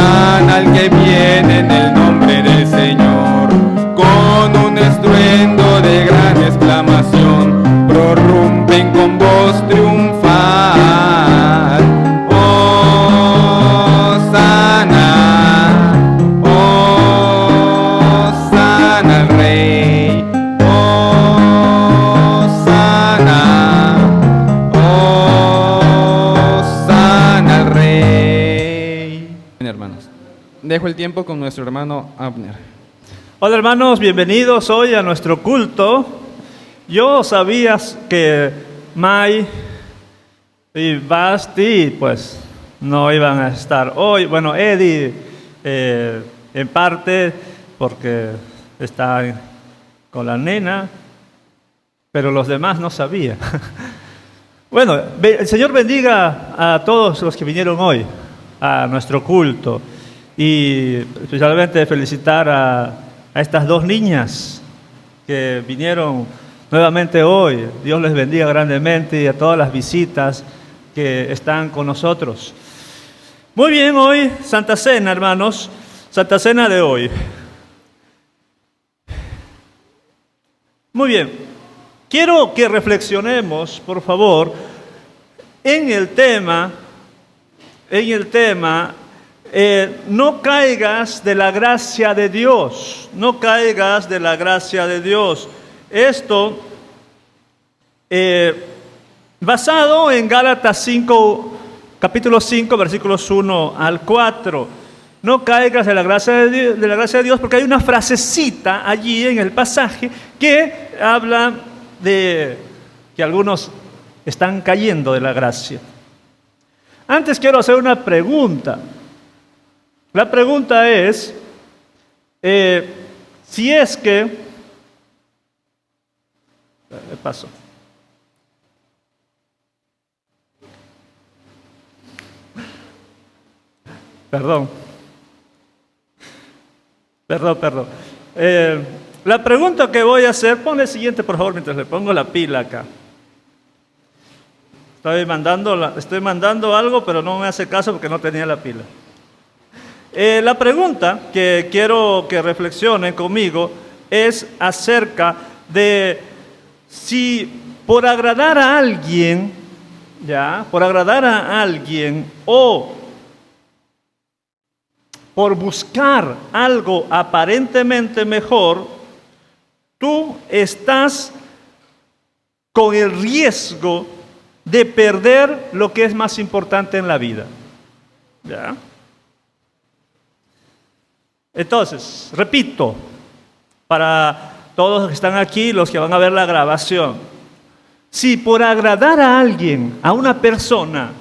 Hosana al que viene en el nombre del Señor. Con un estruendo de gran exclamación, prorrumpen con voz triunfal. Hosana, Hosana al Rey. Hosana, Hosana al Rey. Bien, hermanos, dejo el tiempo con nuestro hermano Abner. Hola hermanos, bienvenidos hoy a nuestro culto. Yo sabía que May y Basti pues no iban a estar hoy. Bueno, Eddie en parte porque está con la nena, pero los demás no sabían. Bueno, el Señor bendiga a todos los que vinieron hoy a nuestro culto y especialmente felicitar a estas dos niñas que vinieron nuevamente hoy. Dios les bendiga grandemente y a todas las visitas que están con nosotros. Muy bien, hoy Santa Cena, hermanos, Santa Cena de hoy. Muy bien, quiero que reflexionemos, por favor, en el tema, no caigas de la gracia de Dios, no caigas de la gracia de Dios. Esto basado en Gálatas 5, capítulo 5, versículos 1 al 4. No caigas de la gracia de Dios, porque hay una frasecita allí en el pasaje que habla de que algunos están cayendo de la gracia. Antes quiero hacer una pregunta. La pregunta es, si es que... Paso. Perdón. La pregunta que voy a hacer, pon el siguiente por favor mientras le pongo la pila acá. Estoy mandando algo, pero no me hace caso porque no tenía la pila. La pregunta que quiero que reflexionen conmigo es acerca de si por agradar a alguien, o por buscar algo aparentemente mejor, tú estás con el riesgo de perder lo que es más importante en la vida. ¿Ya? Entonces, repito, para todos los que están aquí, los que van a ver la grabación, si por agradar a alguien, a una persona,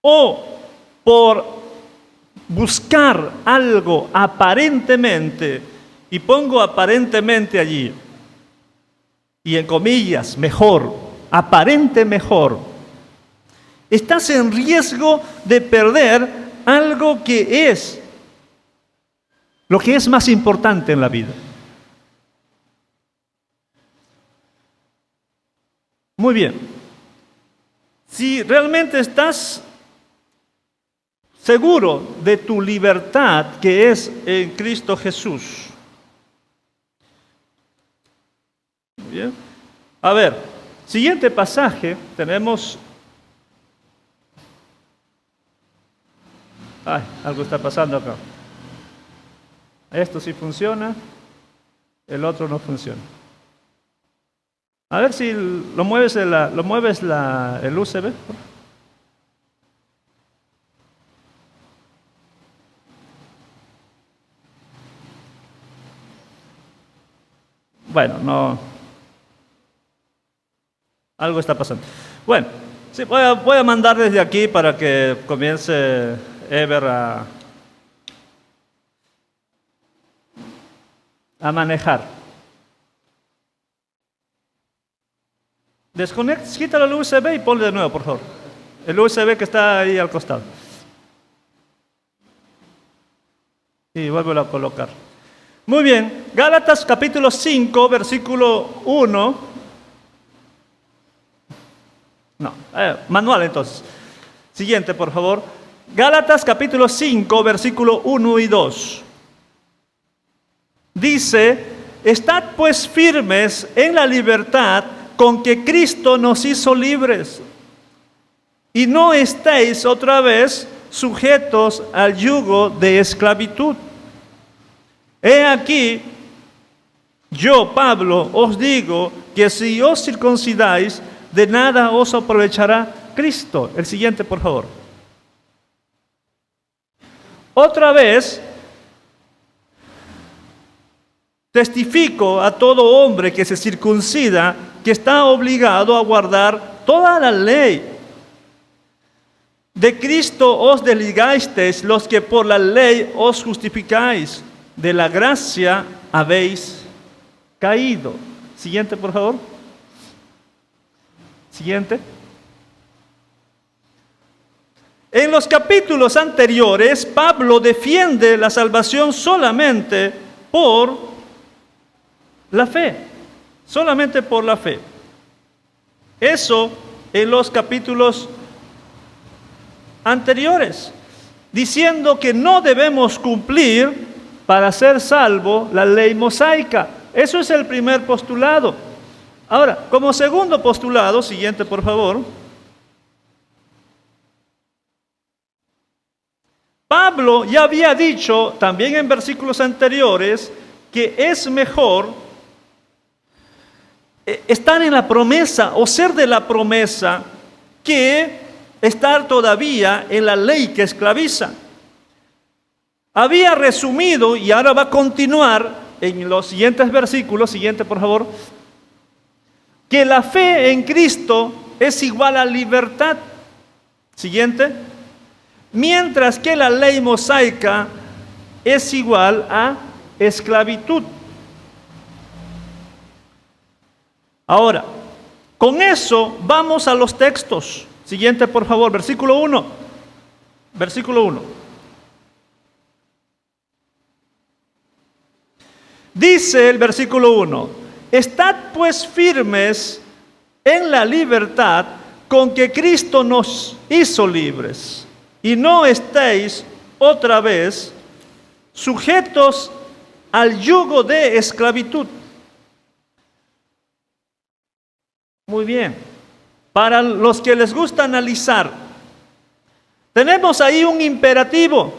o por buscar algo aparentemente, y pongo aparentemente allí, y en comillas, mejor, aparente mejor, estás en riesgo de perder algo que es lo que es más importante en la vida. Muy bien. Si realmente estás seguro de tu libertad que es en Cristo Jesús. Muy bien. A ver, siguiente pasaje tenemos... algo está pasando acá. Esto sí funciona, el otro no funciona. A ver si lo mueves el USB. Bueno, no. Algo está pasando. Bueno, sí, voy a mandar desde aquí para que comience Ever a manejar. Quítalo el USB y ponle de nuevo, por favor. El USB que está ahí al costado. Y vuélvelo a colocar. Muy bien, Gálatas capítulo 5, versículo 1. No, manual entonces. Siguiente, por favor. Gálatas capítulo 5, versículo 1 y 2. Dice: estad pues firmes en la libertad con que Cristo nos hizo libres, y no estéis otra vez sujetos al yugo de esclavitud. He aquí, yo, Pablo, os digo que si os circuncidáis, de nada os aprovechará Cristo. El siguiente, por favor. Otra vez, testifico a todo hombre que se circuncida que está obligado a guardar toda la ley. De Cristo os desligasteis los que por la ley os justificáis, de la gracia habéis caído. Siguiente, por favor. Siguiente. En los capítulos anteriores, Pablo defiende la salvación solamente por la fe. Solamente por la fe. Eso en los capítulos anteriores, diciendo que no debemos cumplir para ser salvo la ley mosaica. Eso es el primer postulado. Ahora, como segundo postulado, siguiente por favor, Pablo ya había dicho también en versículos anteriores que es mejor estar en la promesa o ser de la promesa que estar todavía en la ley que esclaviza. Había resumido y ahora va a continuar en los siguientes versículos, siguiente por favor, que la fe en Cristo es igual a libertad. Siguiente. Mientras que la ley mosaica es igual a esclavitud. Ahora, con eso vamos a los textos. Siguiente, por favor, versículo 1. Versículo 1. Dice el versículo 1: estad pues firmes en la libertad con que Cristo nos hizo libres, y no estéis otra vez sujetos al yugo de esclavitud. Muy bien. Para los que les gusta analizar, tenemos ahí un imperativo: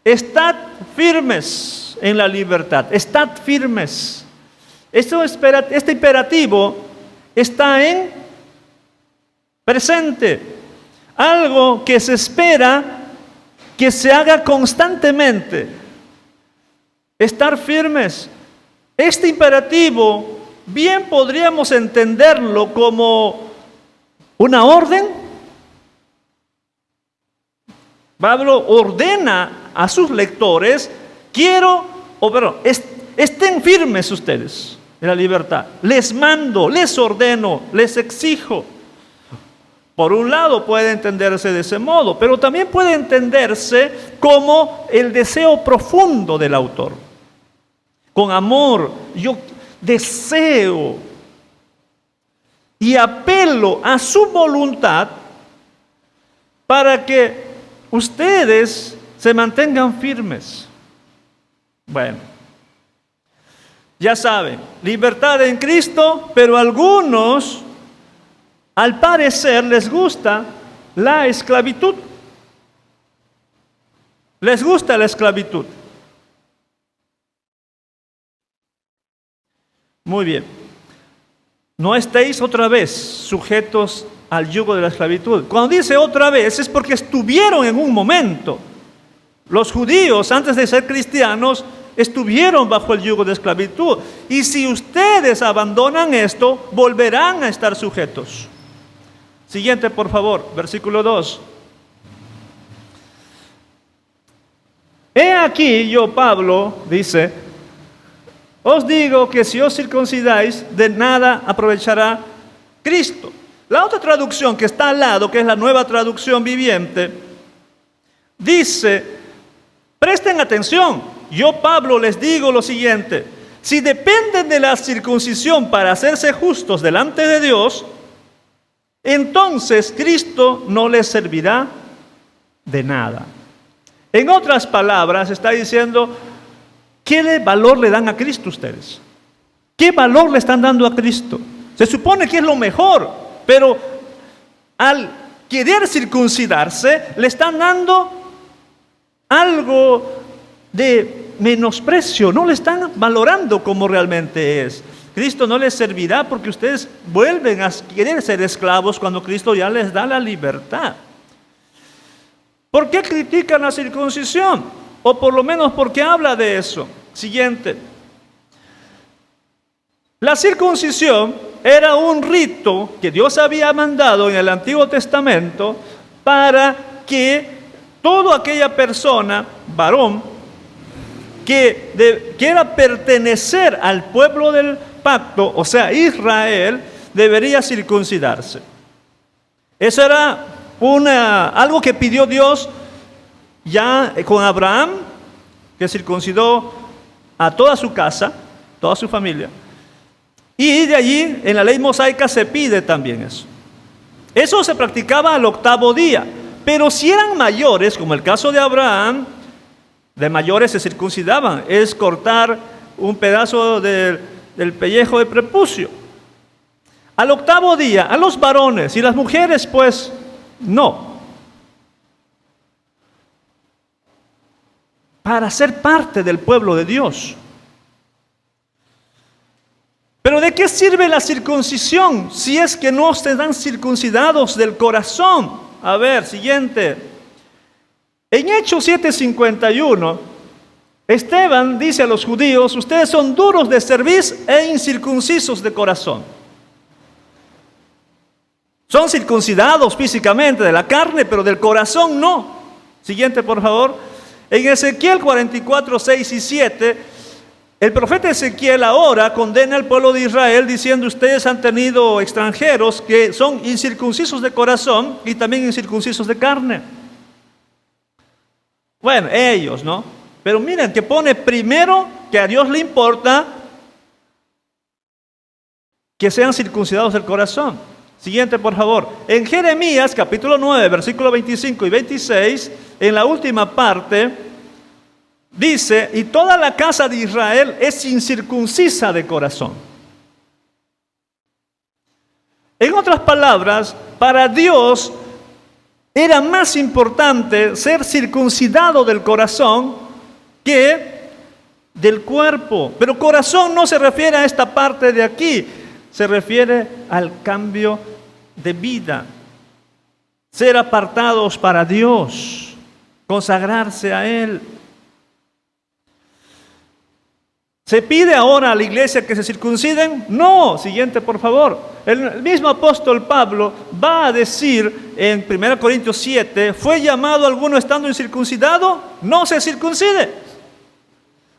estad firmes en la libertad, estad firmes. Este imperativo está en presente, algo que se espera que se haga constantemente. Estar firmes. Este imperativo bien podríamos entenderlo como una orden. Pablo ordena a sus lectores: estén firmes ustedes en la libertad. Les mando, les ordeno, les exijo. Por un lado puede entenderse de ese modo, pero también puede entenderse como el deseo profundo del autor. Con amor, yo deseo y apelo a su voluntad para que ustedes se mantengan firmes. Bueno, ya saben, libertad en Cristo, pero algunos, al parecer, les gusta la esclavitud. Les gusta la esclavitud. Muy bien. No estéis otra vez sujetos al yugo de la esclavitud. Cuando dice otra vez es porque estuvieron en un momento. Los judíos, antes de ser cristianos, estuvieron bajo el yugo de esclavitud. Y si ustedes abandonan esto, volverán a estar sujetos. Siguiente, por favor, versículo 2. He aquí yo, Pablo, dice: os digo que si os circuncidáis, de nada aprovechará Cristo. La otra traducción que está al lado, que es la Nueva Traducción Viviente, dice: presten atención, yo, Pablo, les digo lo siguiente: si dependen de la circuncisión para hacerse justos delante de Dios, entonces Cristo no les servirá de nada. En otras palabras, está diciendo, ¿qué valor le dan a Cristo ustedes? ¿Qué valor le están dando a Cristo? Se supone que es lo mejor, pero al querer circuncidarse, le están dando algo de menosprecio, no le están valorando como realmente es. Cristo no les servirá porque ustedes vuelven a querer ser esclavos cuando Cristo ya les da la libertad. ¿Por qué critican la circuncisión? O por lo menos, ¿por qué habla de eso? Siguiente. La circuncisión era un rito que Dios había mandado en el Antiguo Testamento para que toda aquella persona, varón, que quiera pertenecer al pueblo del pacto, o sea, Israel, debería circuncidarse. Eso era algo que pidió Dios ya con Abraham, que circuncidó a toda su casa, toda su familia. Y de allí, en la ley mosaica se pide también eso. Eso se practicaba al 8º día. Pero si eran mayores, como el caso de Abraham, de mayores se circuncidaban. Es cortar un pedazo del pellejo de prepucio. Al 8º día, a los varones y las mujeres, pues, no. Para ser parte del pueblo de Dios. Pero ¿de qué sirve la circuncisión si es que no serán circuncidados del corazón? A ver, siguiente. En Hechos 7:51, Esteban dice a los judíos, ustedes son duros de cerviz e incircuncisos de corazón. Son circuncidados físicamente de la carne, pero del corazón no. Siguiente, por favor. En Ezequiel 44:6 y 7, el profeta Ezequiel ahora condena al pueblo de Israel diciendo, ustedes han tenido extranjeros que son incircuncisos de corazón y también incircuncisos de carne. Bueno, ellos, ¿no? Pero miren que pone primero que a Dios le importa que sean circuncidados del corazón. Siguiente, por favor. En Jeremías capítulo 9, versículo 25 y 26, en la última parte, dice, y toda la casa de Israel es incircuncisa de corazón. En otras palabras, para Dios era más importante ser circuncidado del corazón que del cuerpo. Pero corazón no se refiere a esta parte de aquí, se refiere al cambio de vida. Ser apartados para Dios, consagrarse a Él. ¿Se pide ahora a la iglesia que se circunciden? No. Siguiente, por favor. El mismo apóstol Pablo va a decir en 1 Corintios 7, ¿fue llamado alguno estando incircuncidado? No se circuncide.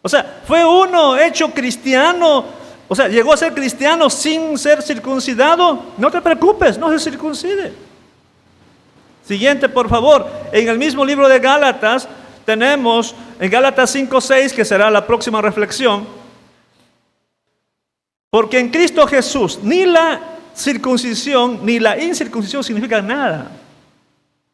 O sea, ¿fue uno hecho cristiano? O sea, ¿llegó a ser cristiano sin ser circuncidado? No te preocupes, no se circuncide. Siguiente, por favor. En el mismo libro de Gálatas, tenemos en Gálatas 5:6, que será la próxima reflexión, porque en Cristo Jesús ni la circuncisión ni la incircuncisión significan nada,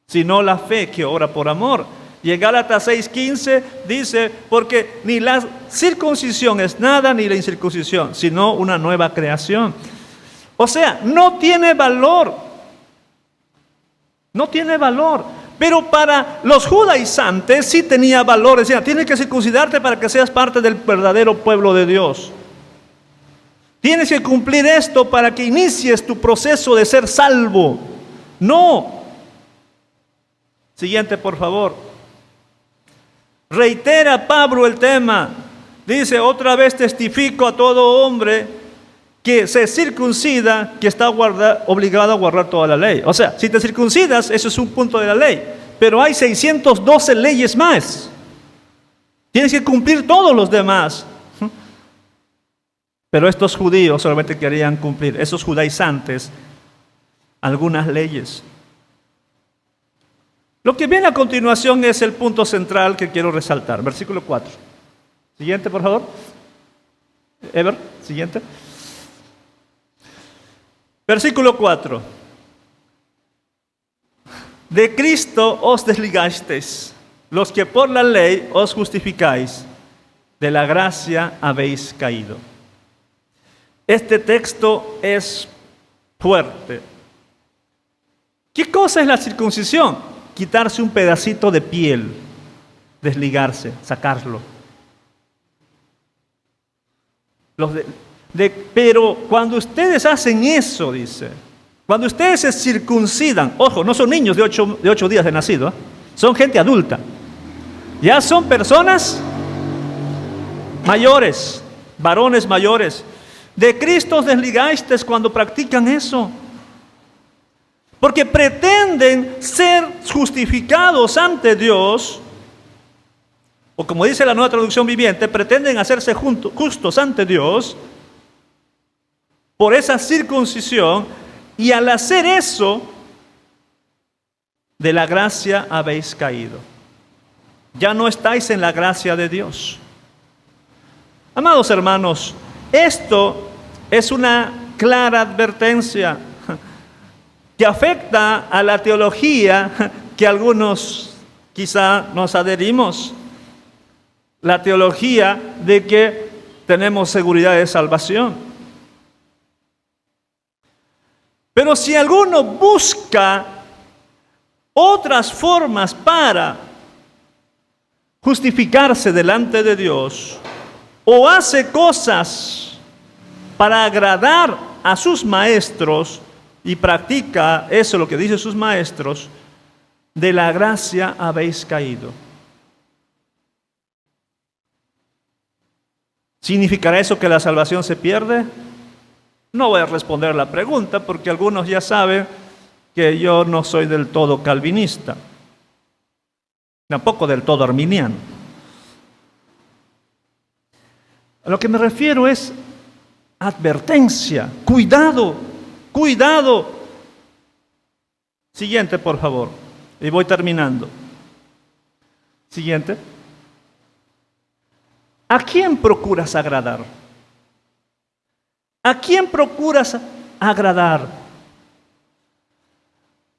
sino la fe que obra por amor. Y en Gálatas 6:15 dice, porque ni la circuncisión es nada, ni la incircuncisión, sino una nueva creación. O sea, no tiene valor. No tiene valor. Pero para los judaizantes sí tenía valor. Decían, tienes que circuncidarte para que seas parte del verdadero pueblo de Dios. Tienes que cumplir esto para que inicies tu proceso de ser salvo. No. Siguiente, por favor. Reitera Pablo el tema. Dice, otra vez testifico a todo hombre que se circuncida, que está obligado a guardar toda la ley. O sea, si te circuncidas, eso es un punto de la ley. Pero hay 612 leyes más. Tienes que cumplir todos los demás. Pero estos judíos solamente querían cumplir, esos judaizantes, algunas leyes. Lo que viene a continuación es el punto central que quiero resaltar. Versículo 4. Siguiente, por favor. Ever, siguiente. Versículo 4. De Cristo os desligasteis, los que por la ley os justificáis, de la gracia habéis caído. Este texto es fuerte. ¿Qué cosa es la circuncisión? Quitarse un pedacito de piel, desligarse, sacarlo. Pero cuando ustedes hacen eso, dice, cuando ustedes se circuncidan, ojo, no son niños de 8 días de nacido, ¿eh? Son gente adulta. Ya son personas mayores, varones mayores. De Cristo os desligasteis cuando practican eso. Porque pretenden ser justificados ante Dios, o como dice la Nueva Traducción Viviente, pretenden hacerse justos ante Dios por esa circuncisión, y al hacer eso, de la gracia habéis caído. Ya no estáis en la gracia de Dios. Amados hermanos, esto es una clara advertencia que afecta a la teología que algunos quizá nos adherimos. La teología de que tenemos seguridad de salvación. Pero si alguno busca otras formas para justificarse delante de Dios, o hace cosas para agradar a sus maestros y practica eso, lo que dicen sus maestros, de la gracia habéis caído. ¿Significará eso que la salvación se pierde? No voy a responder la pregunta porque algunos ya saben que yo no soy del todo calvinista, tampoco del todo arminiano. A lo que me refiero es advertencia, cuidado, cuidado. Siguiente, por favor, y voy terminando. Siguiente. ¿A quién procuras agradar? ¿A quién procuras agradar?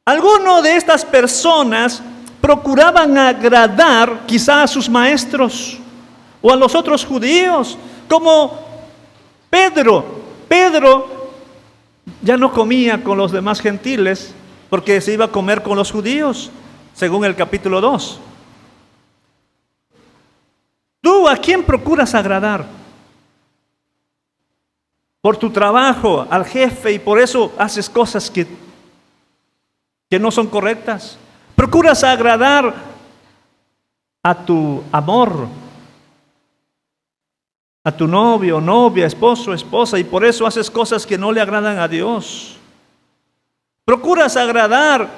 Algunos de estas personas procuraban agradar quizá a sus maestros o a los otros judíos, como Pedro. Pedro ya no comía con los demás gentiles porque se iba a comer con los judíos, según el capítulo 2. ¿Tú a quién procuras agradar? Por tu trabajo, al jefe, y por eso haces cosas que no son correctas. Procuras agradar a tu amor, a tu novio, novia, esposo, esposa, y por eso haces cosas que no le agradan a Dios. Procuras agradar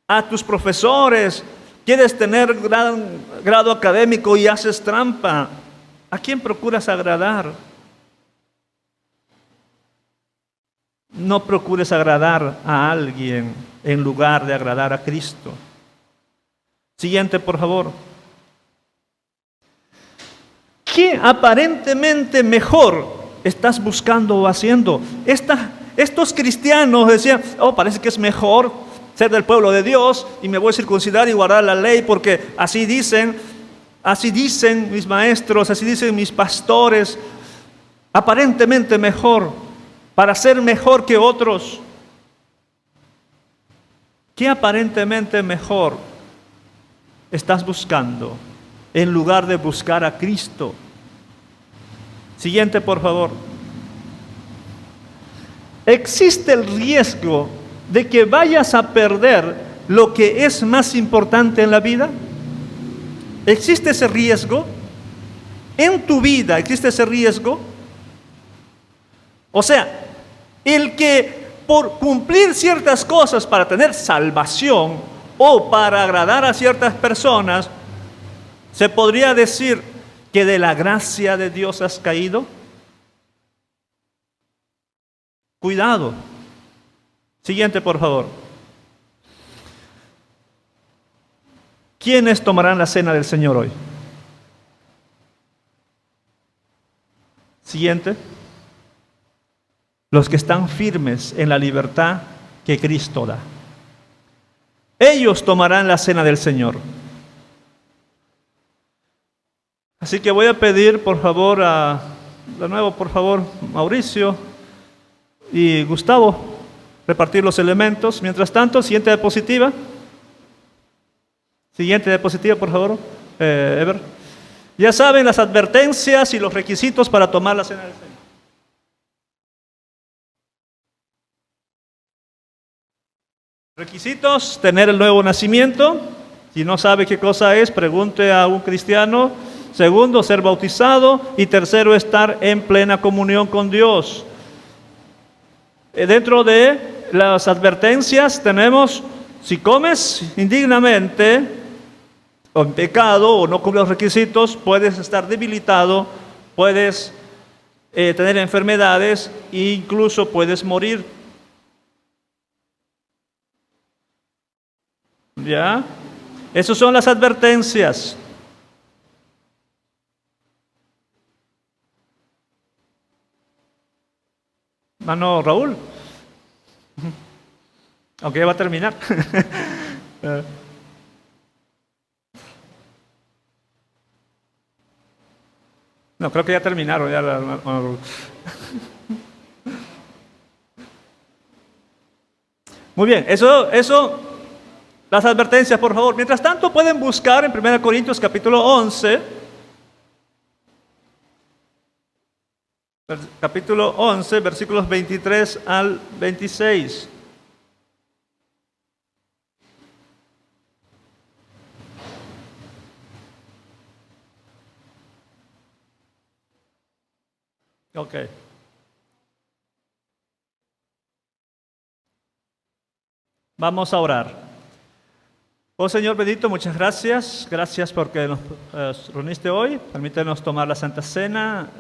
a tus profesores, quieres tener gran grado académico y haces trampa. ¿A quién procuras agradar? No procures agradar a alguien en lugar de agradar a Cristo. Siguiente, por favor. ¿Qué aparentemente mejor estás buscando o haciendo? Estos cristianos decían, parece que es mejor ser del pueblo de Dios y me voy a circuncidar y guardar la ley porque así dicen mis maestros, así dicen mis pastores. Aparentemente mejor, para ser mejor que otros. ¿Qué aparentemente mejor estás buscando en lugar de buscar a Cristo? Siguiente, por favor. Existe el riesgo de que vayas a perder lo que es más importante en la vida. ¿Existe ese riesgo? ¿En tu vida existe ese riesgo? O sea, el que por cumplir ciertas cosas para tener salvación o para agradar a ciertas personas, se podría decir que de la gracia de Dios has caído. Cuidado. Siguiente, por favor. ¿Quiénes tomarán la cena del Señor hoy? Siguiente. Los que están firmes en la libertad que Cristo da. ellos tomarán la cena del Señor. Así que voy a pedir, por favor, de nuevo, por favor, Mauricio y Gustavo, repartir los elementos. Mientras tanto, siguiente diapositiva. Siguiente diapositiva, por favor, Ever. Ya saben las advertencias y los requisitos para tomar la cena del Señor. Requisitos: tener el nuevo nacimiento. Si no sabe qué cosa es, pregunte a un cristiano. Segundo, ser bautizado. Y tercero, estar en plena comunión con Dios. Dentro de las advertencias tenemos: si comes indignamente o en pecado o no cumples los requisitos, puedes estar debilitado, puedes tener enfermedades e incluso puedes morir. ¿Ya? Esas son las advertencias. Mano Raúl, aunque ya va a terminar. No, creo que ya terminaron. Muy bien, eso, las advertencias, por favor. Mientras tanto, pueden buscar en 1 Corintios capítulo 11. Capítulo 11, versículos 23 al 26. Ok. Vamos a orar. Oh Señor bendito, muchas gracias. Gracias porque nos reuniste hoy. Permítenos tomar la Santa Cena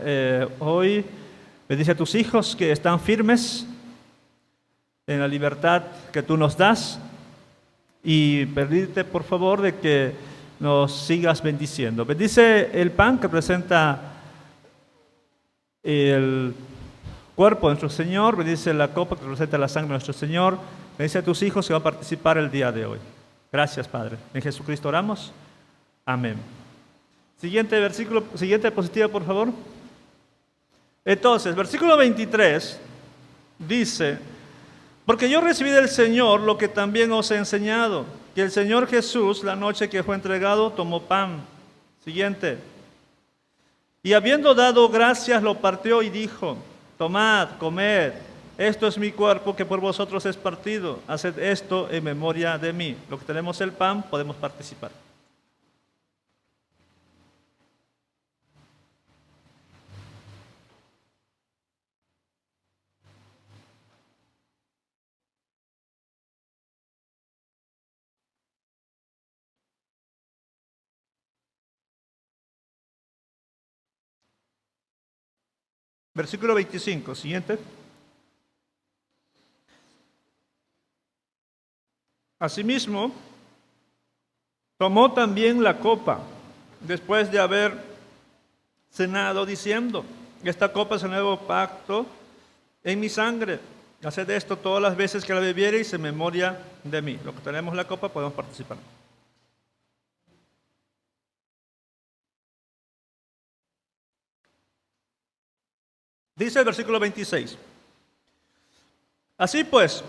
hoy. Bendice a tus hijos que están firmes en la libertad que tú nos das. Y pedirte por favor de que nos sigas bendiciendo. Bendice el pan que representa el cuerpo de nuestro Señor. Bendice la copa que representa la sangre de nuestro Señor. Bendice a tus hijos que van a participar el día de hoy. Gracias, Padre. En Jesucristo oramos. Amén. Siguiente versículo, siguiente diapositiva, por favor. Entonces, versículo 23 dice: porque yo recibí del Señor lo que también os he enseñado, que el Señor Jesús, la noche que fue entregado, tomó pan. Siguiente. Y habiendo dado gracias, lo partió y dijo: tomad, comed, esto es mi cuerpo que por vosotros es partido. Haced esto en memoria de mí. Lo que tenemos el pan, podemos participar. Versículo 25, siguiente. Asimismo, tomó también la copa, después de haber cenado, diciendo: esta copa es el nuevo pacto en mi sangre. Haced esto todas las veces que la bebiereis en memoria de mí. Lo que tenemos la copa, podemos participar. Dice el versículo 26. Así pues,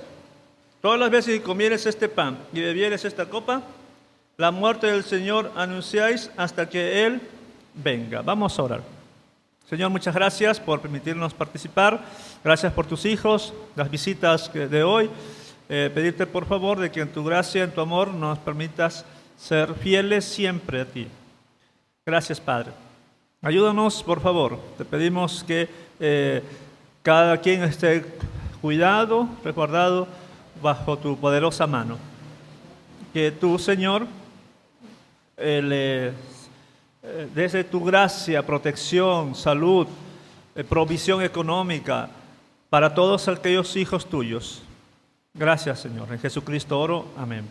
todas las veces que comieres este pan y bebieres esta copa, la muerte del Señor anunciáis hasta que Él venga. Vamos a orar. Señor, muchas gracias por permitirnos participar. Gracias por tus hijos, las visitas de hoy. Pedirte por favor de que en tu gracia, en tu amor, nos permitas ser fieles siempre a ti. Gracias, Padre. Ayúdanos, por favor. Te pedimos que cada quien esté cuidado, resguardado bajo tu poderosa mano. Que tú, Señor, desde tu gracia, protección, salud, provisión económica para todos aquellos hijos tuyos. Gracias, Señor. En Jesucristo oro. Amén.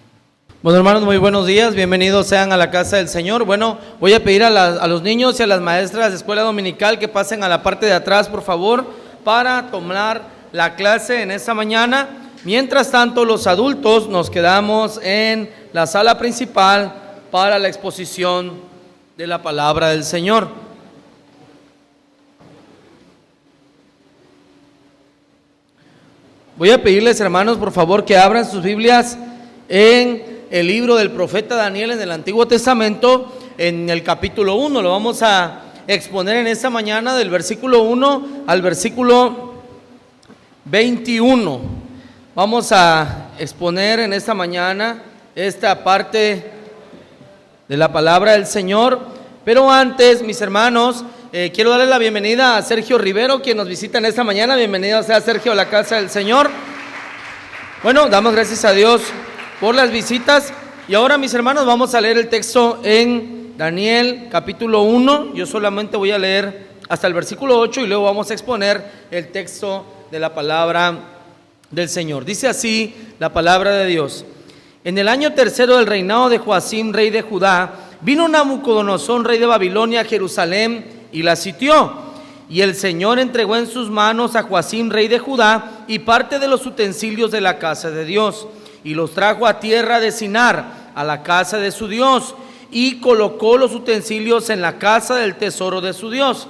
Bueno, hermanos, muy buenos días, bienvenidos sean a la casa del Señor. Bueno, voy a pedir a los niños y a las maestras de escuela dominical que pasen a la parte de atrás, por favor, para tomar la clase en esta mañana. Mientras tanto, los adultos nos quedamos en la sala principal para la exposición de la palabra del Señor. Voy a pedirles, hermanos, por favor, que abran sus Biblias en el libro del profeta Daniel en el Antiguo Testamento, en el capítulo 1. Lo vamos a exponer en esta mañana del versículo 1 al versículo 21. Vamos a exponer en esta mañana esta parte de la palabra del Señor. Pero antes, mis hermanos, quiero darle la bienvenida a Sergio Rivero, quien nos visita en esta mañana. Bienvenido sea Sergio a la casa del Señor. Bueno, damos gracias a Dios por las visitas. Y ahora, mis hermanos, vamos a leer el texto en Daniel capítulo 1. Yo solamente voy a leer hasta el versículo 8 y luego vamos a exponer el texto de la palabra del Señor. Dice así la palabra de Dios: en el año tercero del reinado de Joacim, rey de Judá, vino Nabucodonosor, rey de Babilonia, a Jerusalén y la sitió. Y el Señor entregó en sus manos a Joacim, rey de Judá, y parte de los utensilios de la casa de Dios, y los trajo a tierra de Sinar, a la casa de su Dios, y colocó los utensilios en la casa del tesoro de su Dios.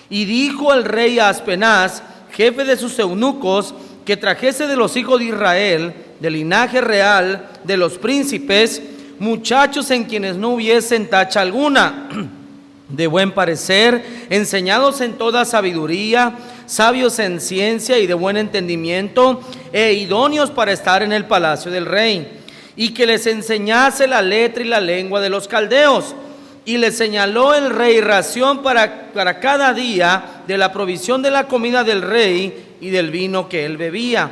Y dijo el rey a Aspenaz, jefe de sus eunucos, que trajese de los hijos de Israel, del linaje real, de los príncipes, muchachos en quienes no hubiesen tacha alguna, de buen parecer, enseñados en toda sabiduría, sabios en ciencia y de buen entendimiento, e idóneos para estar en el palacio del rey, y que les enseñase la letra y la lengua de los caldeos. Y les señaló el rey ración para cada día de la provisión de la comida del rey y del vino que él bebía,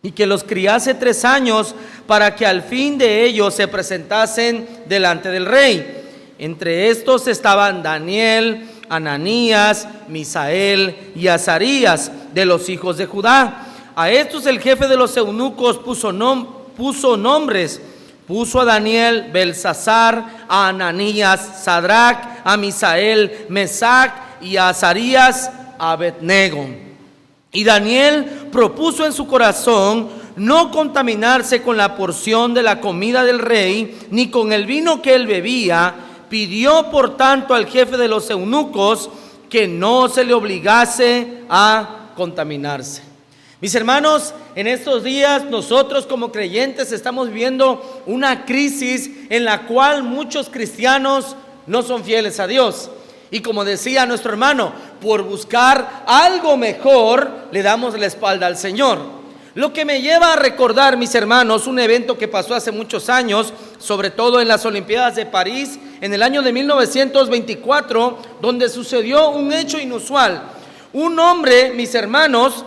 y que los criase 3 años, para que al fin de ellos se presentasen delante del rey. Entre estos estaban Daniel, Ananías, Misael y Azarías, de los hijos de Judá. A estos el jefe de los eunucos puso nombres. Puso a Daniel Belsasar, a Ananías Sadrac, a Misael Mesac y a Azarías Abednego. Y Daniel propuso en su corazón no contaminarse con la porción de la comida del rey, ni con el vino que él bebía. Pidió por tanto al jefe de los eunucos que no se le obligase a contaminarse. Mis hermanos, en estos días nosotros como creyentes estamos viviendo una crisis en la cual muchos cristianos no son fieles a Dios. Y como decía nuestro hermano, por buscar algo mejor le damos la espalda al Señor. Lo que me lleva a recordar, mis hermanos, un evento que pasó hace muchos años, sobre todo en las Olimpiadas de París, en el año de 1924, donde sucedió un hecho inusual. Un hombre, mis hermanos,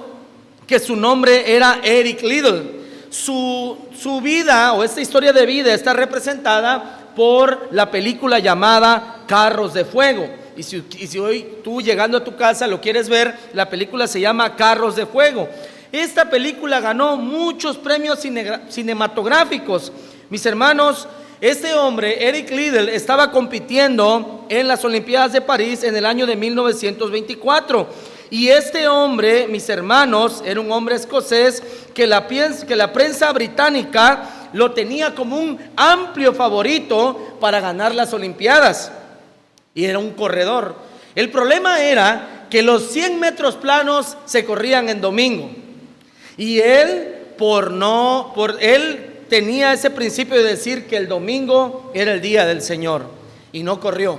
que su nombre era Eric Liddell. Su vida, o esta historia de vida, está representada por la película llamada Carros de Fuego. Y si hoy tú llegando a tu casa lo quieres ver, la película se llama Carros de Fuego. Esta película ganó muchos premios cinematográficos. Mis hermanos, este hombre, Eric Liddell, estaba compitiendo en las Olimpiadas de París en el año de 1924. Y este hombre, mis hermanos, era un hombre escocés que la prensa británica lo tenía como un amplio favorito para ganar las Olimpiadas. Y era un corredor. El problema era que los 100 metros planos se corrían en domingo. Y él, él tenía ese principio de decir que el domingo era el día del Señor. Y no corrió.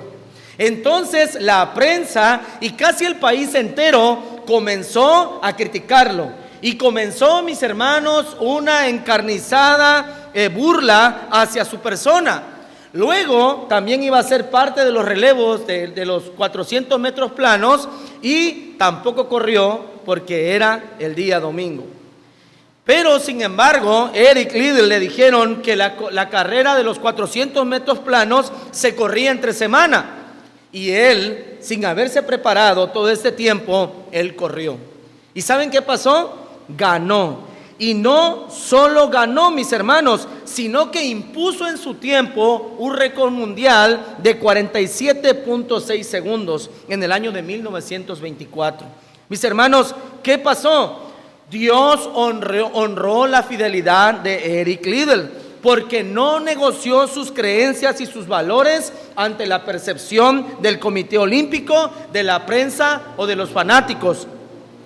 Entonces la prensa y casi el país entero comenzó a criticarlo. Y comenzó, mis hermanos, una encarnizada burla hacia su persona. Luego también iba a ser parte de los relevos de los 400 metros planos y tampoco corrió porque era el día domingo. Pero sin embargo, Eric Liddell le dijeron que la carrera de los 400 metros planos se corría entre semana. Y él, sin haberse preparado todo este tiempo, él corrió. ¿Y saben qué pasó? Ganó. Y no solo ganó, mis hermanos, sino que impuso en su tiempo un récord mundial de 47.6 segundos en el año de 1924. Mis hermanos, ¿qué pasó? Dios honró la fidelidad de Eric Liddell, porque no negoció sus creencias y sus valores ante la percepción del Comité Olímpico, de la prensa o de los fanáticos,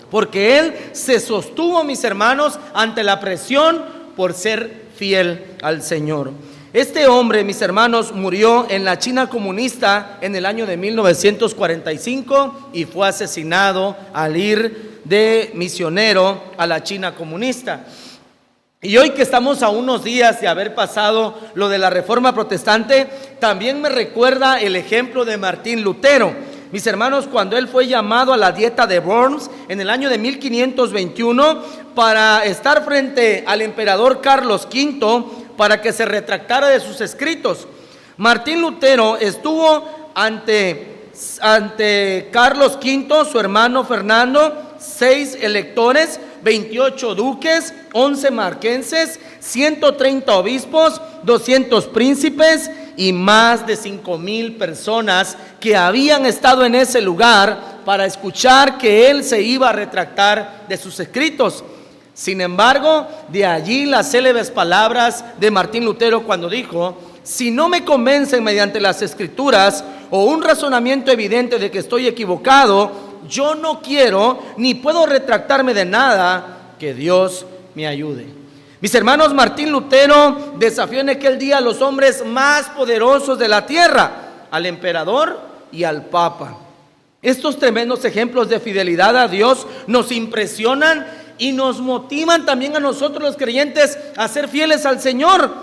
porque él se sostuvo, mis hermanos, ante la presión por ser fiel al Señor. Este hombre, mis hermanos, murió en la China comunista en el año de 1945 y fue asesinado al ir de misionero a la China comunista. Y hoy que estamos a unos días de haber pasado lo de la Reforma Protestante, también me recuerda el ejemplo de Martín Lutero. Mis hermanos, cuando él fue llamado a la dieta de Worms en el año de 1521 para estar frente al emperador Carlos V para que se retractara de sus escritos, Martín Lutero estuvo ante Carlos V, su hermano Fernando, 6 electores, 28 duques, 11 marqueses, 130 obispos, 200 príncipes y más de 5,000 personas que habían estado en ese lugar para escuchar que él se iba a retractar de sus escritos. Sin embargo, de allí las célebres palabras de Martín Lutero cuando dijo: si no me convencen mediante las escrituras o un razonamiento evidente de que estoy equivocado, yo no quiero ni puedo retractarme de nada. Que Dios me ayude. Mis hermanos, Martín Lutero desafió en aquel día a los hombres más poderosos de la tierra, al emperador y al papa. Estos tremendos ejemplos de fidelidad a Dios nos impresionan y nos motivan también a nosotros los creyentes a ser fieles al Señor.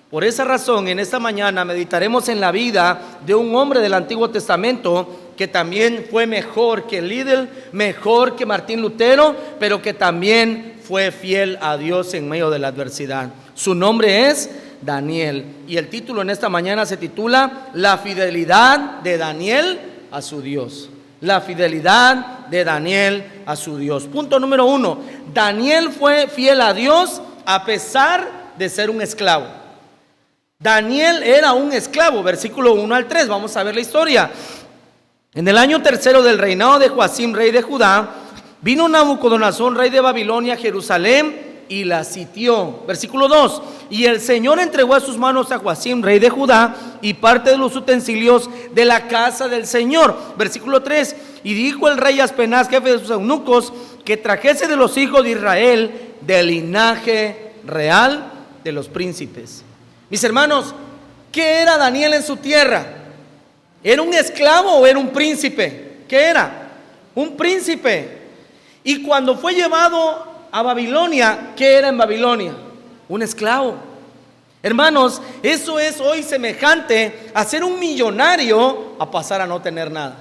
Por esa razón, en esta mañana meditaremos en la vida de un hombre del Antiguo Testamento que también fue mejor que Liddell, mejor que Martín Lutero, pero que también fue fiel a Dios en medio de la adversidad. Su nombre es Daniel, y el título en esta mañana se titula La fidelidad de Daniel a su Dios. La fidelidad de Daniel a su Dios. Punto número 1. Daniel fue fiel a Dios a pesar de ser un esclavo. Daniel era un esclavo, versículo 1 al 3, vamos a ver la historia. En el año 3 del reinado de Joacim, rey de Judá, vino Nabucodonosor, rey de Babilonia, a Jerusalén y la sitió. Versículo 2, y el Señor entregó a sus manos a Joacim, rey de Judá, y parte de los utensilios de la casa del Señor. Versículo 3, y dijo el rey Aspenaz, jefe de sus eunucos, que trajese de los hijos de Israel del linaje real de los príncipes. Mis hermanos, ¿qué era Daniel en su tierra? ¿Era un esclavo o era un príncipe? ¿Qué era? Un príncipe. Y cuando fue llevado a Babilonia, ¿qué era en Babilonia? Un esclavo. Hermanos, eso es hoy semejante a ser un millonario a pasar a no tener nada.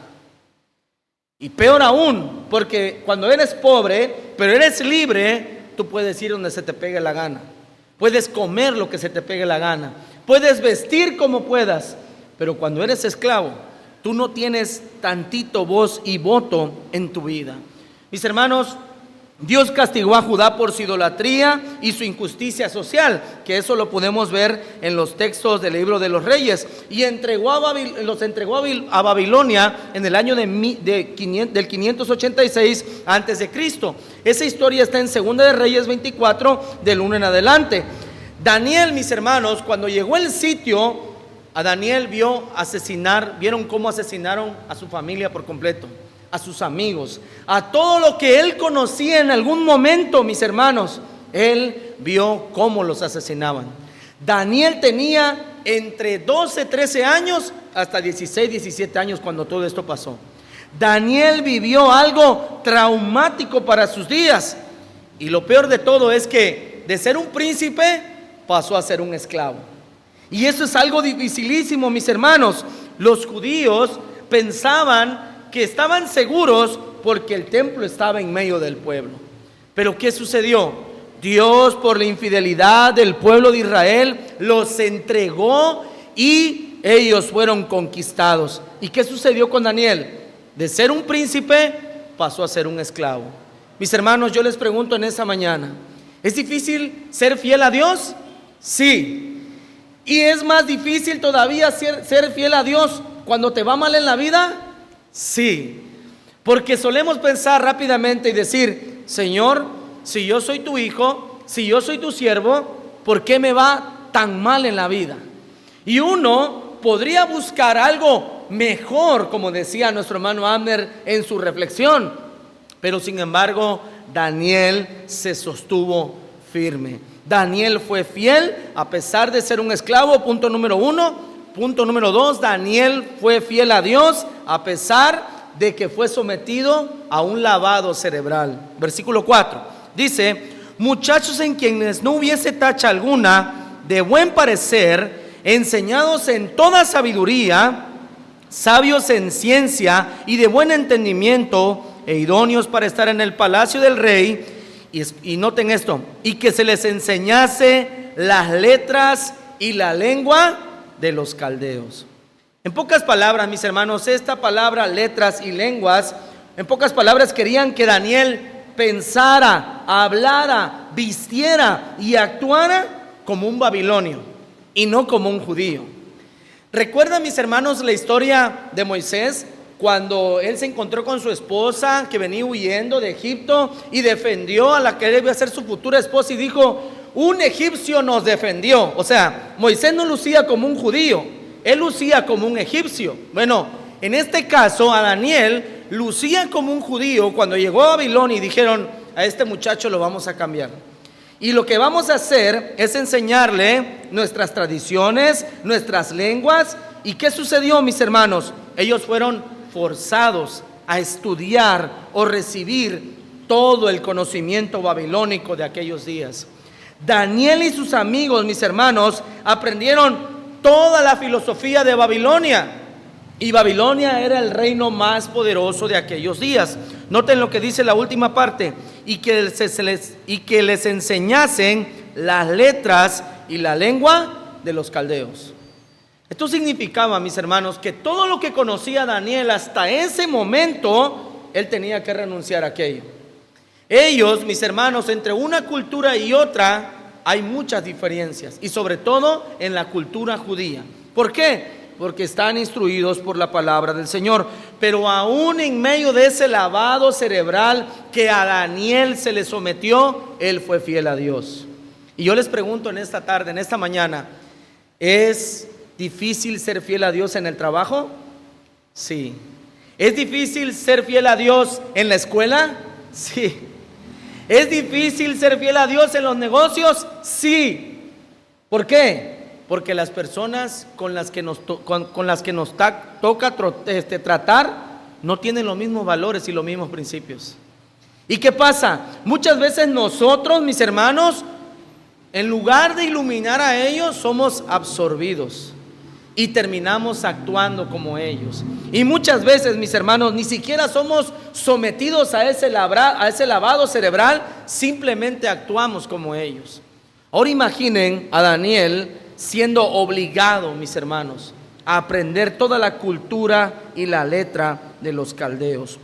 Y peor aún, porque cuando eres pobre, pero eres libre, tú puedes ir donde se te pegue la gana. Puedes comer lo que se te pegue la gana. Puedes vestir como puedas. Pero cuando eres esclavo, tú no tienes tantito voz y voto en tu vida. Mis hermanos, Dios castigó a Judá por su idolatría y su injusticia social, que eso lo podemos ver en los textos del libro de los Reyes, y los entregó a Babilonia en el año del 586 antes de Cristo. Esa historia está en 2 de Reyes 24 del 1 en adelante. Daniel, mis hermanos, cuando llegó el sitio, a Daniel vieron cómo asesinaron a su familia por completo, a sus amigos, a todo lo que él conocía en algún momento, mis hermanos. Él vio cómo los asesinaban. Daniel tenía entre 12, 13 años hasta 16, 17 años cuando todo esto pasó. Daniel vivió algo traumático para sus días. Y lo peor de todo es que de ser un príncipe pasó a ser un esclavo. Y eso es algo dificilísimo, mis hermanos. Los judíos pensaban que estaban seguros porque el templo estaba en medio del pueblo. Pero ¿qué sucedió? Dios, por la infidelidad del pueblo de Israel, los entregó y ellos fueron conquistados. ¿Y qué sucedió con Daniel? De ser un príncipe pasó a ser un esclavo. Mis hermanos, yo les pregunto en esta mañana, ¿es difícil ser fiel a Dios? Sí. ¿Y es más difícil todavía ser fiel a Dios cuando te va mal en la vida? Sí. Porque solemos pensar rápidamente y decir: Señor, si yo soy tu hijo, si yo soy tu siervo, ¿por qué me va tan mal en la vida? Y uno podría buscar algo mejor, como decía nuestro hermano Abner en su reflexión, pero sin embargo Daniel se sostuvo firme. Daniel fue fiel a pesar de ser un esclavo, punto número 1. Punto número 2, Daniel fue fiel a Dios a pesar de que fue sometido a un lavado cerebral. Versículo 4 dice: muchachos en quienes no hubiese tacha alguna, de buen parecer, enseñados en toda sabiduría, sabios en ciencia y de buen entendimiento, e idóneos para estar en el palacio del rey. Y noten esto: y que se les enseñase las letras y la lengua de los caldeos. En pocas palabras, mis hermanos, esta palabra letras y lenguas, en pocas palabras, querían que Daniel pensara, hablara, vistiera y actuara como un babilonio y no como un judío. ¿Recuerdan, mis hermanos, la historia de Moisés cuando él se encontró con su esposa que venía huyendo de Egipto y defendió a la que debía ser su futura esposa y dijo: un egipcio nos defendió? O sea, Moisés no lucía como un judío, él lucía como un egipcio. Bueno, en este caso a Daniel lucía como un judío cuando llegó a Babilonia y dijeron: a este muchacho lo vamos a cambiar. Y lo que vamos a hacer es enseñarle nuestras tradiciones, nuestras lenguas. ¿Y qué sucedió, mis hermanos? Ellos fueron forzados a estudiar o recibir todo el conocimiento babilónico de aquellos días. Daniel y sus amigos, mis hermanos, aprendieron toda la filosofía de Babilonia. Y Babilonia era el reino más poderoso de aquellos días. Noten lo que dice la última parte: y que les enseñasen las letras y la lengua de los caldeos. Esto significaba, mis hermanos, que todo lo que conocía Daniel hasta ese momento, él tenía que renunciar a aquello. Ellos, mis hermanos, entre una cultura y otra hay muchas diferencias, y sobre todo en la cultura judía. ¿Por qué? Porque están instruidos por la palabra del Señor. Pero aún en medio de ese lavado cerebral que a Daniel se le sometió, él fue fiel a Dios. Y yo les pregunto en esta tarde, en esta mañana: ¿es difícil ser fiel a Dios en el trabajo? Sí. ¿Es difícil ser fiel a Dios en la escuela? Sí. ¿Es difícil ser fiel a Dios en los negocios? Sí. ¿Por qué? Porque las personas con las que nos toca tratar no tienen los mismos valores y los mismos principios. ¿Y qué pasa? Muchas veces nosotros, mis hermanos, en lugar de iluminar a ellos, somos absorbidos y terminamos actuando como ellos. Y muchas veces, mis hermanos, ni siquiera somos sometidos a ese lavado cerebral, simplemente actuamos como ellos. Ahora imaginen a Daniel siendo obligado, mis hermanos, a aprender toda la cultura y la letra de los caldeos.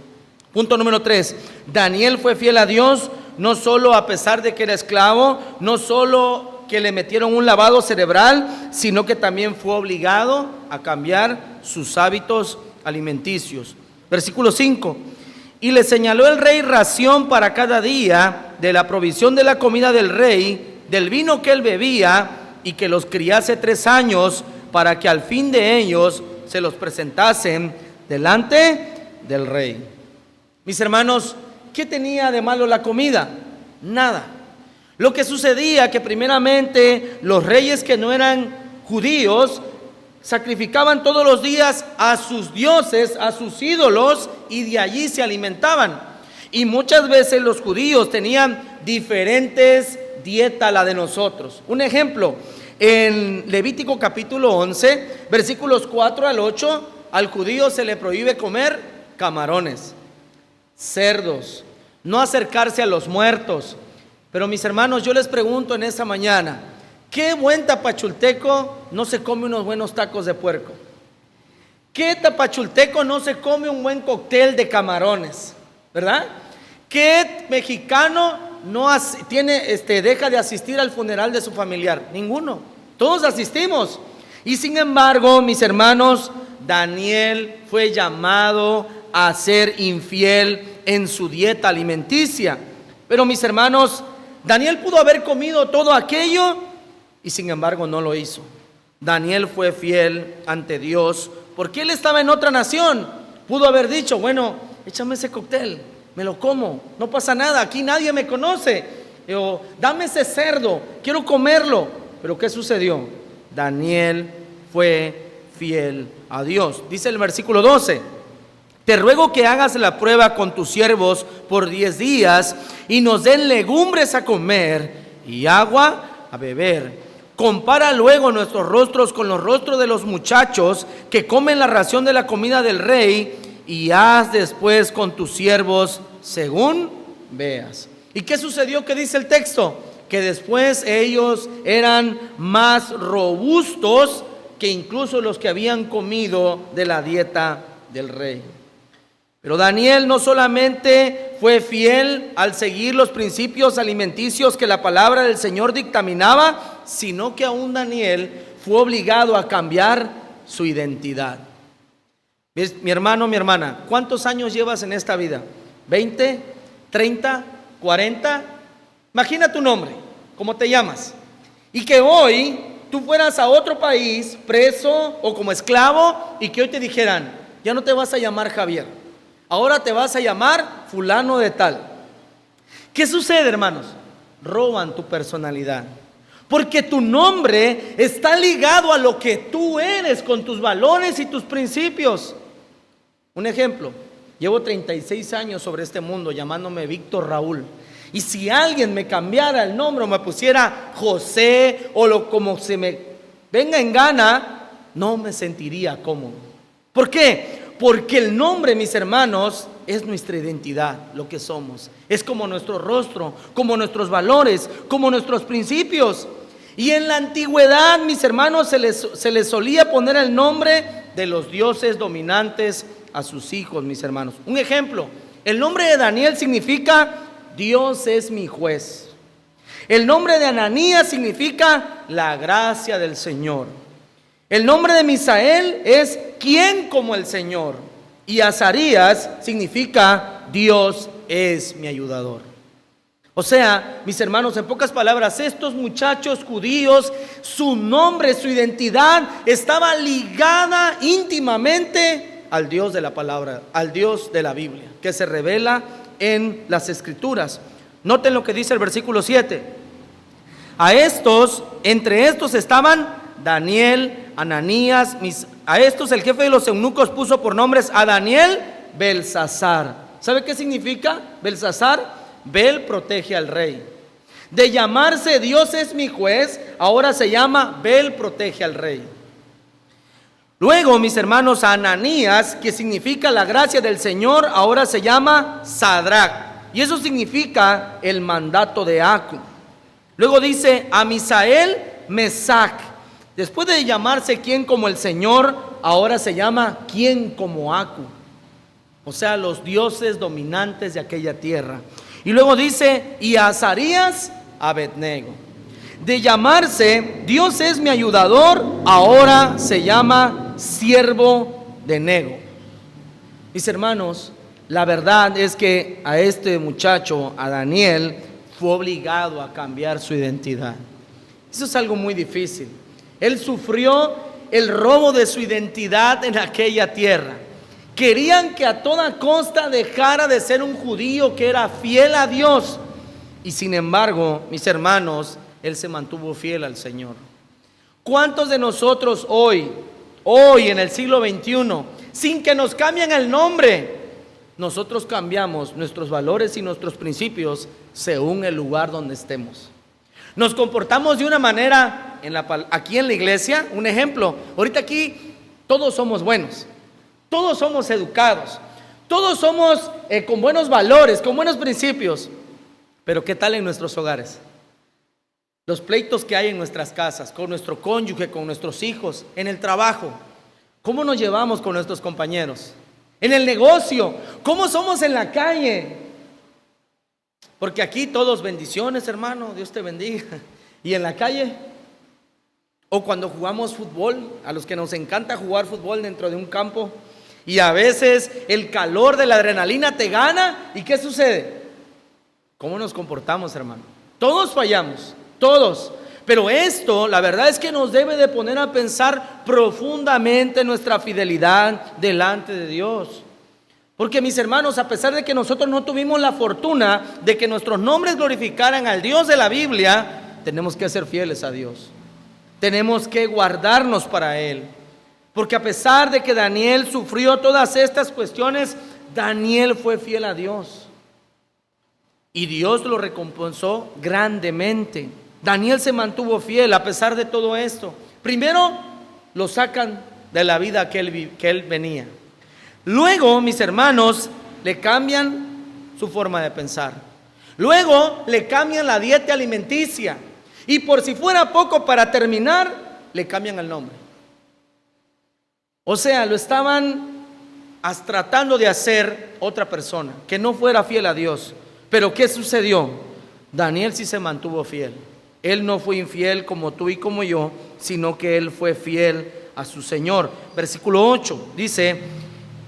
Punto número 3. Daniel fue fiel a Dios, no solo a pesar de que era esclavo, no solo que le metieron un lavado cerebral, sino que también fue obligado a cambiar sus hábitos alimenticios. Versículo 5. Y le señaló el rey ración para cada día de la provisión de la comida del rey, del vino que él bebía, y que los criase 3 años, para que al fin de ellos se los presentasen delante del rey. Mis hermanos, ¿qué tenía de malo la comida? Nada. Lo que sucedía que primeramente los reyes que no eran judíos sacrificaban todos los días a sus dioses, a sus ídolos, y de allí se alimentaban. Y muchas veces los judíos tenían diferentes dietas a la de nosotros. Un ejemplo: en Levítico capítulo 11, versículos 4 al 8, al judío se le prohíbe comer camarones, cerdos, no acercarse a los muertos. Pero mis hermanos, yo les pregunto en esta mañana: ¿qué buen tapachulteco no se come unos buenos tacos de puerco? ¿Qué tapachulteco no se come un buen cóctel de camarones? ¿Verdad? ¿Qué mexicano no deja de asistir al funeral de su familiar? Ninguno. Todos asistimos. Y sin embargo, mis hermanos, Daniel fue llamado a ser infiel en su dieta alimenticia. Pero mis hermanos, Daniel pudo haber comido todo aquello y sin embargo no lo hizo. Daniel fue fiel ante Dios porque él estaba en otra nación. Pudo haber dicho, bueno, échame ese cóctel, me lo como, no pasa nada, aquí nadie me conoce. O dame ese cerdo, quiero comerlo. Pero ¿qué sucedió? Daniel fue fiel a Dios. Dice el versículo 12: te ruego que hagas la prueba con tus siervos por 10 días y nos den legumbres a comer y agua a beber. Compara luego nuestros rostros con los rostros de los muchachos que comen la ración de la comida del rey, y haz después con tus siervos según veas. ¿Y qué sucedió? ¿Qué dice el texto? Que después ellos eran más robustos que incluso los que habían comido de la dieta del rey. Pero Daniel no solamente fue fiel al seguir los principios alimenticios que la palabra del Señor dictaminaba, sino que aún Daniel fue obligado a cambiar su identidad. ¿Ves, mi hermano, mi hermana? ¿Cuántos años llevas en esta vida? ¿20? ¿30? ¿40? Imagina tu nombre, ¿cómo te llamas? Y que hoy tú fueras a otro país preso o como esclavo y que hoy te dijeran, ya no te vas a llamar Javier, ahora te vas a llamar fulano de tal. ¿Qué sucede, hermanos? Roban tu personalidad, porque tu nombre está ligado a lo que tú eres, con tus valores y tus principios. Un ejemplo, llevo 36 años sobre este mundo llamándome Víctor Raúl. Y si alguien me cambiara el nombre o me pusiera José o como se me venga en gana, no me sentiría cómodo. ¿Por qué? Porque el nombre, mis hermanos, es nuestra identidad, lo que somos. Es como nuestro rostro, como nuestros valores, como nuestros principios. Y en la antigüedad, mis hermanos, se les solía poner el nombre de los dioses dominantes a sus hijos, mis hermanos. Un ejemplo, el nombre de Daniel significa Dios es mi juez. El nombre de Ananías significa la gracia del Señor. El nombre de Misael es ¿quién como el Señor? Y Azarías significa Dios es mi ayudador. O sea, mis hermanos, en pocas palabras, estos muchachos judíos, su nombre, su identidad estaba ligada íntimamente al Dios de la palabra, al Dios de la Biblia, que se revela en las Escrituras. Noten lo que dice el versículo 7. Entre estos estaban Daniel, Ananías, a estos el jefe de los eunucos puso por nombres a Daniel Belsasar. ¿Sabe qué significa Belsasar? Bel protege al rey. De llamarse Dios es mi juez, ahora se llama Bel protege al rey. Luego, mis hermanos, a Ananías, que significa la gracia del Señor, ahora se llama Sadrach, y eso significa el mandato de Acu. Luego dice a Misael, Mesac. Después de llamarse quien como el Señor, ahora se llama quien como Acu, o sea, los dioses dominantes de aquella tierra. Y luego dice, y a Azarías, Abednego. De llamarse Dios es mi ayudador, ahora se llama siervo de Nego. Mis hermanos, la verdad es que a este muchacho, a Daniel, fue obligado a cambiar su identidad. Eso es algo muy difícil. Él sufrió el robo de su identidad en aquella tierra. Querían que a toda costa dejara de ser un judío que era fiel a Dios. Y sin embargo, mis hermanos, él se mantuvo fiel al Señor. ¿Cuántos de nosotros hoy en el siglo XXI, sin que nos cambien el nombre, nosotros cambiamos nuestros valores y nuestros principios según el lugar donde estemos? Nos comportamos de una manera aquí en la iglesia. Un ejemplo, ahorita aquí todos somos buenos, todos somos educados, todos somos con buenos valores, con buenos principios. Pero ¿qué tal en nuestros hogares? Los pleitos que hay en nuestras casas, con nuestro cónyuge, con nuestros hijos, en el trabajo. ¿Cómo nos llevamos con nuestros compañeros? En el negocio, ¿cómo somos en la calle? Porque aquí todos bendiciones, hermano, Dios te bendiga. Y en la calle, o cuando jugamos fútbol, a los que nos encanta jugar fútbol dentro de un campo, y a veces el calor de la adrenalina te gana, ¿y qué sucede? ¿Cómo nos comportamos, hermano? Todos fallamos, todos. Pero esto, la verdad es que nos debe de poner a pensar profundamente nuestra fidelidad delante de Dios. Porque, mis hermanos, a pesar de que nosotros no tuvimos la fortuna de que nuestros nombres glorificaran al Dios de la Biblia, tenemos que ser fieles a Dios. Tenemos que guardarnos para Él. Porque a pesar de que Daniel sufrió todas estas cuestiones, Daniel fue fiel a Dios. Y Dios lo recompensó grandemente. Daniel se mantuvo fiel a pesar de todo esto. Primero lo sacan de la vida que él venía. Luego, mis hermanos, le cambian su forma de pensar. Luego le cambian la dieta alimenticia. Y por si fuera poco, para terminar, le cambian el nombre. O sea, lo estaban tratando de hacer otra persona, que no fuera fiel a Dios. Pero ¿qué sucedió? Daniel sí se mantuvo fiel. Él no fue infiel como tú y como yo, sino que él fue fiel a su Señor. Versículo 8 dice: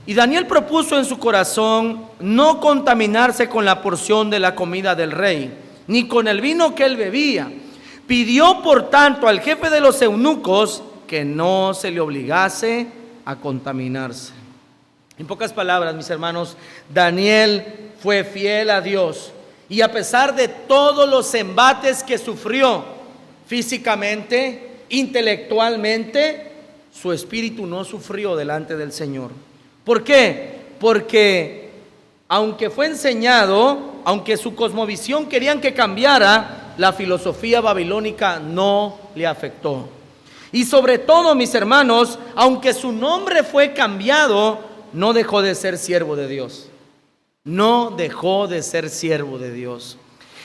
y Daniel propuso en su corazón no contaminarse con la porción de la comida del rey, ni con el vino que él bebía. Pidió por tanto al jefe de los eunucos que no se le obligase a contaminarse. En pocas palabras, mis hermanos, Daniel fue fiel a Dios. Y a pesar de todos los embates que sufrió físicamente, intelectualmente, su espíritu no sufrió delante del Señor. ¿Por qué? Porque aunque fue enseñado, aunque su cosmovisión querían que cambiara, la filosofía babilónica no le afectó. Y sobre todo, mis hermanos, aunque su nombre fue cambiado, no dejó de ser siervo de Dios. No dejó de ser siervo de Dios.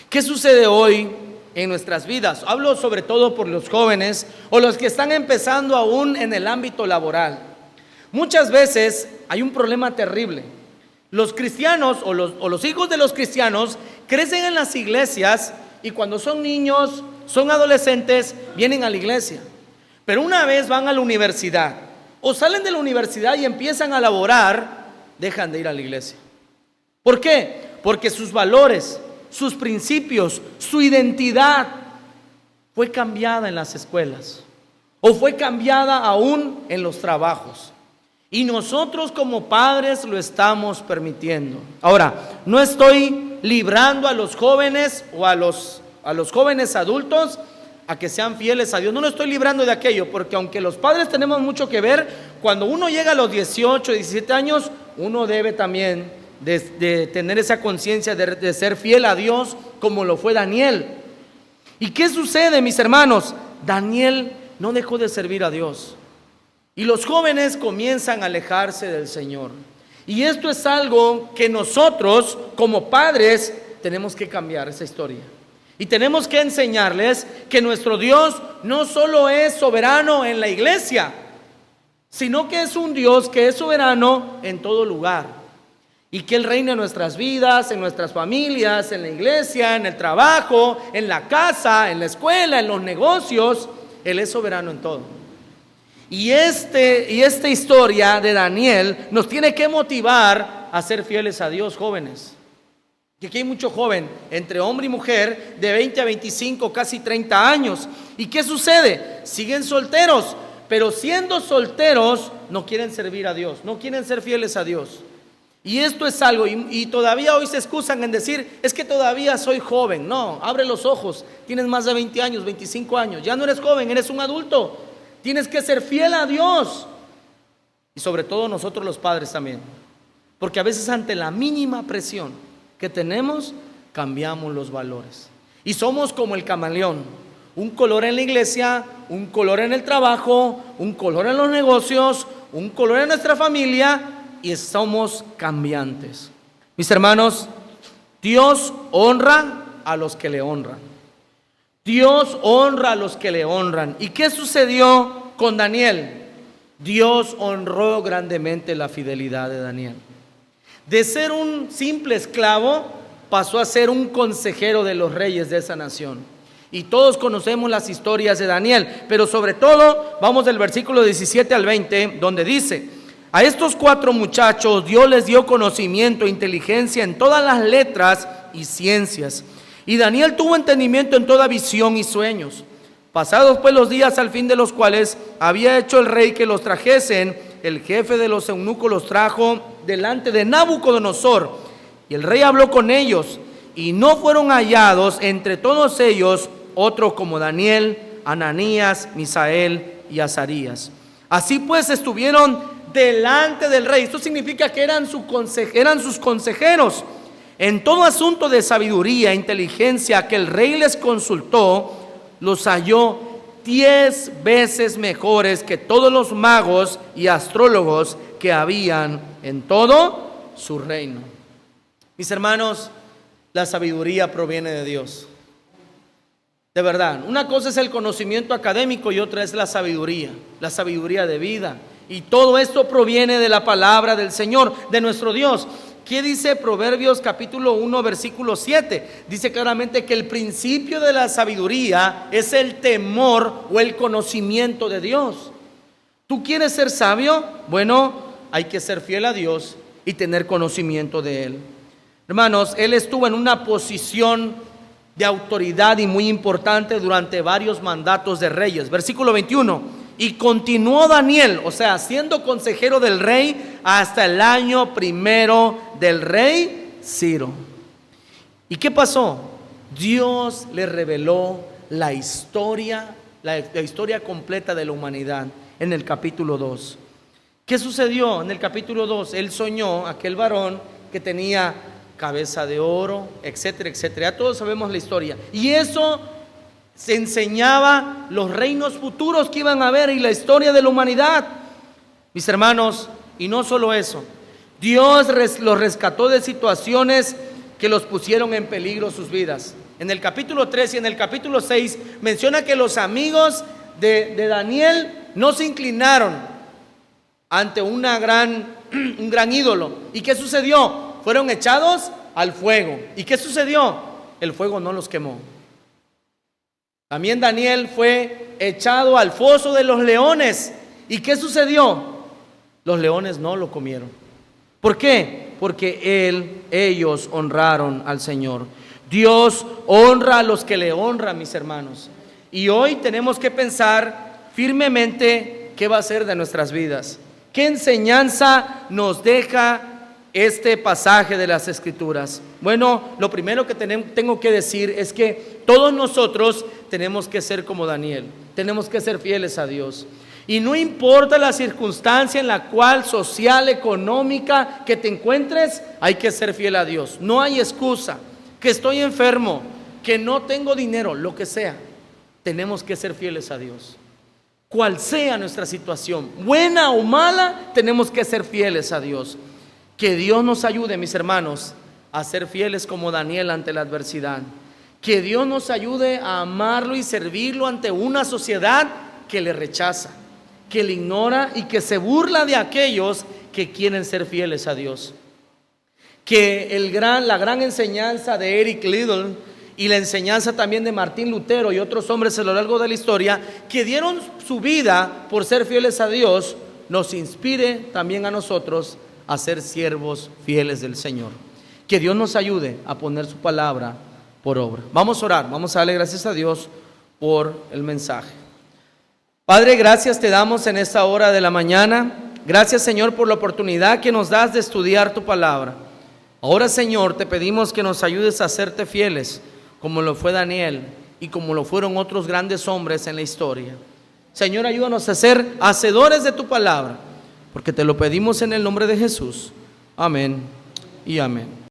¿Qué sucede hoy en nuestras vidas? Hablo sobre todo por los jóvenes o los que están empezando aún en el ámbito laboral. Muchas veces hay un problema terrible. Los cristianos o los hijos de los cristianos crecen en las iglesias y cuando son niños, son adolescentes, vienen a la iglesia. Pero una vez van a la universidad o salen de la universidad y empiezan a laborar, dejan de ir a la iglesia. ¿Por qué? Porque sus valores, sus principios, su identidad fue cambiada en las escuelas o fue cambiada aún en los trabajos. Y nosotros como padres lo estamos permitiendo. Ahora, no estoy librando a los jóvenes o a los jóvenes adultos a que sean fieles a Dios. No lo estoy librando de aquello, porque aunque los padres tenemos mucho que ver, cuando uno llega a los 18, 17 años, uno debe también de tener esa conciencia de ser fiel a Dios como lo fue Daniel. ¿Y qué sucede, mis hermanos? Daniel no dejó de servir a Dios. Y los jóvenes comienzan a alejarse del Señor. Y esto es algo que nosotros como padres tenemos que cambiar esa historia. Y tenemos que enseñarles que nuestro Dios no solo es soberano en la iglesia, sino que es un Dios que es soberano en todo lugar. Y que Él reina en nuestras vidas, en nuestras familias, en la iglesia, en el trabajo, en la casa, en la escuela, en los negocios. Él es soberano en todo. Y esta historia de Daniel nos tiene que motivar a ser fieles a Dios, jóvenes. Y aquí hay mucho joven, entre hombre y mujer, de 20 a 25, casi 30 años. ¿Y qué sucede? Siguen solteros, pero siendo solteros no quieren servir a Dios, no quieren ser fieles a Dios. Y esto es algo, y todavía hoy se excusan en decir, es que todavía soy joven. No, abre los ojos, tienes más de 20 años, 25 años, ya no eres joven, eres un adulto. Tienes que ser fiel a Dios. Y sobre todo nosotros los padres también. Porque a veces ante la mínima presión que tenemos, cambiamos los valores. Y somos como el camaleón. Un color en la iglesia, un color en el trabajo, un color en los negocios, un color en nuestra familia, y somos cambiantes. Mis hermanos, Dios honra a los que le honran. Dios honra a los que le honran. ¿Y qué sucedió con Daniel? Dios honró grandemente la fidelidad de Daniel. De ser un simple esclavo, pasó a ser un consejero de los reyes de esa nación. Y todos conocemos las historias de Daniel, pero sobre todo, vamos del versículo 17 al 20, donde dice: a estos 4 muchachos Dios les dio conocimiento e inteligencia en todas las letras y ciencias. Y Daniel tuvo entendimiento en toda visión y sueños. Pasados pues los días, al fin de los cuales había hecho el rey que los trajesen, el jefe de los eunucos los trajo delante de Nabucodonosor. Y el rey habló con ellos, y no fueron hallados entre todos ellos otro como Daniel, Ananías, Misael y Azarías. Así pues estuvieron delante del rey. Esto significa que eran sus consejeros. En todo asunto de sabiduría e inteligencia que el rey les consultó, los halló 10 veces mejores que todos los magos y astrólogos que habían en todo su reino. Mis hermanos, la sabiduría proviene de Dios. De verdad, una cosa es el conocimiento académico y otra es la sabiduría de vida. Y todo esto proviene de la palabra del Señor, de nuestro Dios. ¿Qué dice Proverbios capítulo 1 versículo 7? Dice claramente que el principio de la sabiduría es el temor o el conocimiento de Dios. ¿Tú quieres ser sabio? Bueno, hay que ser fiel a Dios y tener conocimiento de Él. Hermanos, Él estuvo en una posición de autoridad y muy importante durante varios mandatos de reyes. Versículo 21. Y continuó Daniel, o sea, siendo consejero del rey hasta el año primero del rey Ciro. ¿Y qué pasó? Dios le reveló la historia completa de la humanidad en el capítulo 2. ¿Qué sucedió en el capítulo 2? Él soñó aquel varón que tenía cabeza de oro, etcétera, etcétera. Ya todos sabemos la historia. Y eso se enseñaba los reinos futuros que iban a haber y la historia de la humanidad. Mis hermanos, y no solo eso, Dios los rescató de situaciones que los pusieron en peligro sus vidas. En el capítulo 3 y en el capítulo 6 menciona que los amigos de Daniel no se inclinaron ante un gran ídolo. ¿Y qué sucedió? Fueron echados al fuego. ¿Y qué sucedió? El fuego no los quemó. También Daniel fue echado al foso de los leones. ¿Y qué sucedió? Los leones no lo comieron. ¿Por qué? Porque ellos honraron al Señor. Dios honra a los que le honran, mis hermanos. Y hoy tenemos que pensar firmemente qué va a ser de nuestras vidas. ¿Qué enseñanza nos deja este pasaje de las Escrituras? Bueno, lo primero que tengo que decir es que todos nosotros tenemos que ser como Daniel. Tenemos que ser fieles a Dios. Y no importa la circunstancia en la cual social, económica que te encuentres, hay que ser fiel a Dios. No hay excusa. Que estoy enfermo, que no tengo dinero, lo que sea. Tenemos que ser fieles a Dios. Cual sea nuestra situación, buena o mala, tenemos que ser fieles a Dios. Que Dios nos ayude, mis hermanos, a ser fieles como Daniel ante la adversidad. Que Dios nos ayude a amarlo y servirlo ante una sociedad que le rechaza, que le ignora y que se burla de aquellos que quieren ser fieles a Dios. Que la gran enseñanza de Eric Liddell y la enseñanza también de Martín Lutero y otros hombres a lo largo de la historia que dieron su vida por ser fieles a Dios, nos inspire también a nosotros a ser siervos fieles del Señor. Que Dios nos ayude a poner su palabra por obra. Vamos a orar, vamos a darle gracias a Dios por el mensaje. Padre, gracias te damos en esta hora de la mañana. Gracias, Señor, por la oportunidad que nos das de estudiar tu palabra. Ahora, Señor, te pedimos que nos ayudes a serte fieles, como lo fue Daniel y como lo fueron otros grandes hombres en la historia. Señor, ayúdanos a ser hacedores de tu palabra, porque te lo pedimos en el nombre de Jesús. Amén y amén.